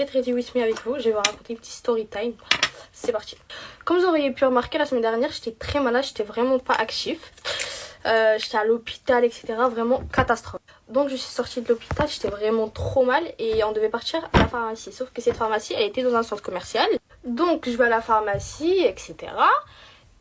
Get Ready With Me avec vous, je vais vous raconter une petite story time. C'est parti. Comme vous auriez pu remarquer la semaine dernière, j'étais très malade, j'étais vraiment pas actif. J'étais à l'hôpital, etc. Vraiment catastrophe. Donc je suis sortie de l'hôpital, j'étais vraiment trop mal et on devait partir à la pharmacie. Sauf que cette pharmacie, elle était dans un centre commercial. Donc je vais à la pharmacie, etc.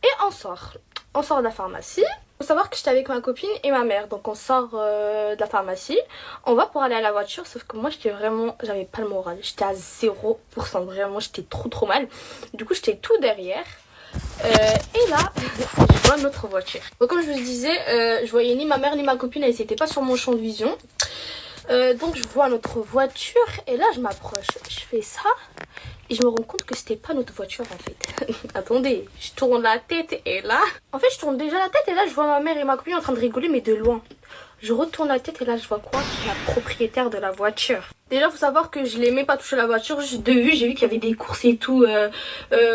Et on sort. On sort de la pharmacie. Faut savoir que j'étais avec ma copine et ma mère. Donc on sort de la pharmacie. On va pour aller à la voiture. Sauf que moi j'étais vraiment... J'avais pas le moral. J'étais à 0%. Vraiment j'étais trop mal. Du coup j'étais tout derrière. Et là, je vois notre voiture. Donc comme je vous disais, je voyais ni ma mère ni ma copine. Elles n'étaient pas sur mon champ de vision. Donc je vois notre voiture. Et là je m'approche. Je fais ça. Et je me rends compte que c'était pas notre voiture en fait. Attendez, je tourne la tête et là... En fait, je tourne déjà la tête et là, je vois ma mère et ma copine en train de rigoler, mais de loin. Je retourne la tête et là, je vois quoi? La propriétaire de la voiture. Déjà, faut savoir que je l'aimais pas toucher la voiture. Juste de vue, j'ai vu qu'il y avait des courses et tout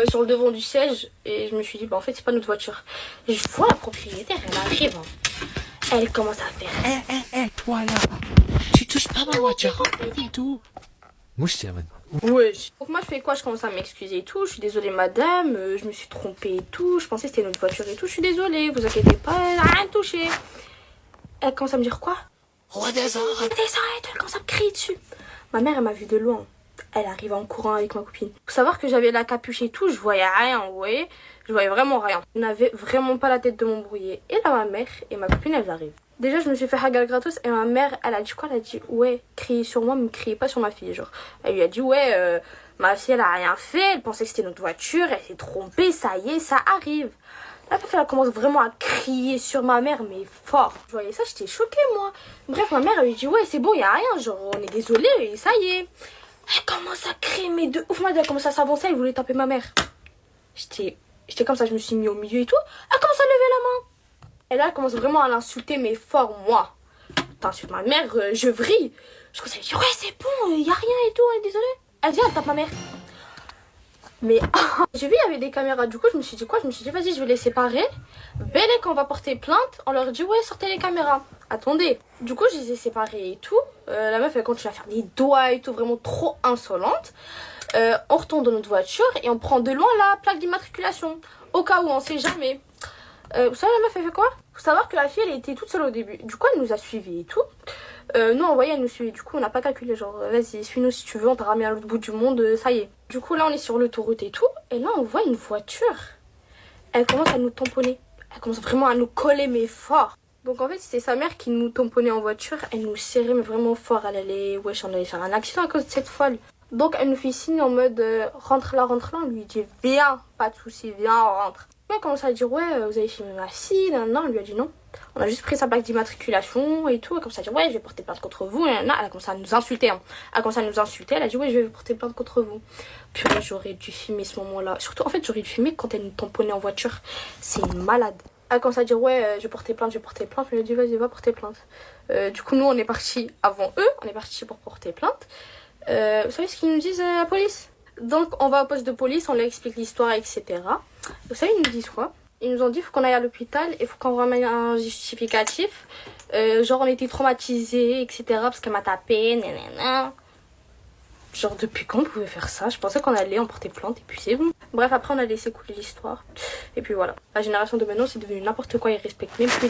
sur le devant du siège. Et je me suis dit, bah en fait, c'est pas notre voiture. Et je vois la propriétaire, elle arrive. Elle commence à faire... toi là, tu touches pas ma voiture et tout. Mouche, Ouais. Donc moi je fais quoi? Je commence à m'excuser et tout. Je suis désolée madame, je me suis trompée et tout. Je pensais que c'était notre voiture et tout. Je suis désolée, vous inquiétez pas, elle a rien touché. Elle commence à me dire quoi? Redescends, elle commence à me crier dessus. Ma mère elle m'a vu de loin. Elle arrive en courant avec ma copine. Faut savoir que j'avais la capuche et tout, je voyais rien, vous voyez. Je voyais vraiment rien. Je n'avais vraiment pas la tête de m'embrouiller. Et là ma mère et ma copine elles arrivent. Déjà je me suis fait hagal gratos et ma mère elle a dit quoi? Elle a dit ouais, criez sur moi mais ne criez pas sur ma fille. Genre elle lui a dit ouais, ma fille elle a rien fait, elle pensait que c'était notre voiture, elle s'est trompée, ça y est, ça arrive. La meuf elle commence vraiment à crier sur ma mère mais fort. Je voyais ça, j'étais choquée moi. Bref ma mère elle lui dit ouais c'est bon, y a rien, genre on est désolé et ça y est. Elle commence à crier mais de ouf, elle commence à s'avancer, elle voulait taper ma mère. J'étais comme ça, je me suis mis au milieu et tout. Elle commence à lever la main. Et là, elle commence vraiment à l'insulter, mais fort, moi. T'insultes ma mère, je vrille. Je commence à lui dire, ouais, c'est bon, y a rien et tout, elle est désolée. Elle vient, elle tape ma mère. Mais j'ai vu, il y avait des caméras. Du coup, je me suis dit quoi? Je me suis dit, vas-y, je vais les séparer. Belle est qu'on va porter plainte. On leur dit, ouais, sortez les caméras. Attendez. Du coup, je les ai séparés et tout. La meuf, elle continue à faire des doigts et tout, vraiment trop insolente. On retourne dans notre voiture et on prend de loin la plaque d'immatriculation. Au cas où, on sait jamais. Vous savez la meuf elle fait quoi? Faut savoir que la fille elle était toute seule au début. Du coup elle nous a suivis et tout. Nous on voyait elle nous suivait. Du coup on n'a pas calculé genre vas-y suis-nous si tu veux, on t'a ramené à l'autre bout du monde, ça y est. Du coup là on est sur l'autoroute et tout. Et là on voit une voiture. Elle commence à nous tamponner. Elle commence vraiment à nous coller mais fort. Donc en fait c'était sa mère qui nous tamponnait en voiture. Elle nous serrait mais vraiment fort. Elle allait, wesh on allait faire un accident à cause de cette folle. Donc elle nous fait signe en mode rentre là. On lui dit viens, pas de soucis, viens on rentre. Elle commence à dire ouais vous avez filmé ma fille, non, on lui a dit non. On a juste pris sa plaque d'immatriculation et tout. Elle commence à dire ouais je vais porter plainte contre vous. Elle a commencé à nous insulter. Hein. Elle a commencé à nous insulter, elle a dit ouais je vais porter plainte contre vous. Purée j'aurais dû filmer ce moment là. Surtout en fait j'aurais dû filmer quand elle nous tamponnait en voiture. C'est une malade. Elle commence à dire ouais je vais porter plainte, je vais porter plainte. Je lui ai dit vas-y va porter plainte. Du coup nous on est partis avant eux, on est partis pour porter plainte. Vous savez ce qu'ils nous disent la police? Donc on va au poste de police, on leur explique l'histoire, etc. Vous savez, ils nous disent quoi? Ils nous ont dit qu'il faut qu'on aille à l'hôpital et il faut qu'on ramène un justificatif. Genre on était traumatisés, etc. Parce qu'elle m'a tapé, nanana. Genre depuis quand on pouvait faire ça? Je pensais qu'on allait en porter plainte et puis c'est bon. Bref, après on a laissé couler l'histoire. Et puis voilà. La génération de maintenant c'est devenu n'importe quoi, ils respectent même plus